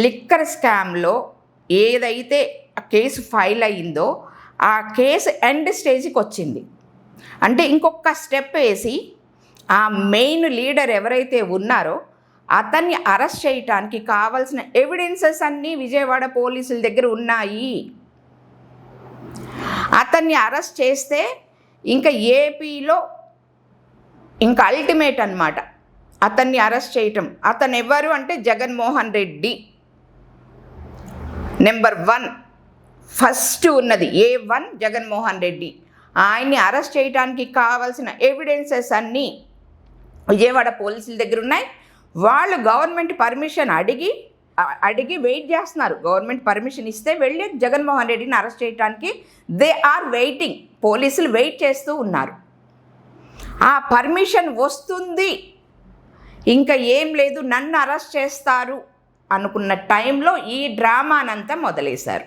Liquor స్కామ్లో ఏదైతే case file అయిందో ఆ కేసు ఎండ్ స్టేజ్కి వచ్చింది. అంటే ఇంకొక స్టెప్ వేసి ఆ మెయిన్ లీడర్ ఎవరైతే ఉన్నారో అతన్ని అరెస్ట్ చేయటానికి కావాల్సిన ఎవిడెన్సెస్ అన్నీ విజయవాడ పోలీసుల దగ్గర ఉన్నాయి. అతన్ని అరెస్ట్ చేస్తే ఇంకా ఏపీలో ఇంకా అల్టిమేట్ అన్నమాట అతన్ని అరెస్ట్ చేయటం. అతను ఎవరు అంటే జగన్మోహన్ రెడ్డి నెంబర్ 1 ఫస్ట్ ఉన్నది A1 జగన్మోహన్ రెడ్డి. ఆయన్ని అరెస్ట్ చేయడానికి కావాల్సిన ఎవిడెన్సెస్ అన్నీ విజయవాడ పోలీసుల దగ్గర ఉన్నాయి. వాళ్ళు గవర్నమెంట్ పర్మిషన్ అడిగి వెయిట్ చేస్తున్నారు. గవర్నమెంట్ పర్మిషన్ ఇస్తే వెళ్ళి జగన్మోహన్ రెడ్డిని అరెస్ట్ చేయడానికి దే ఆర్ వెయిటింగ్. పోలీసులు వెయిట్ చేస్తూ ఉన్నారు. ఆ పర్మిషన్ వస్తుంది, ఇంకా ఏం లేదు, నన్ను అరెస్ట్ చేస్తారు అనుకున్న టైంలో ఈ డ్రామానంతా మొదలేశారు.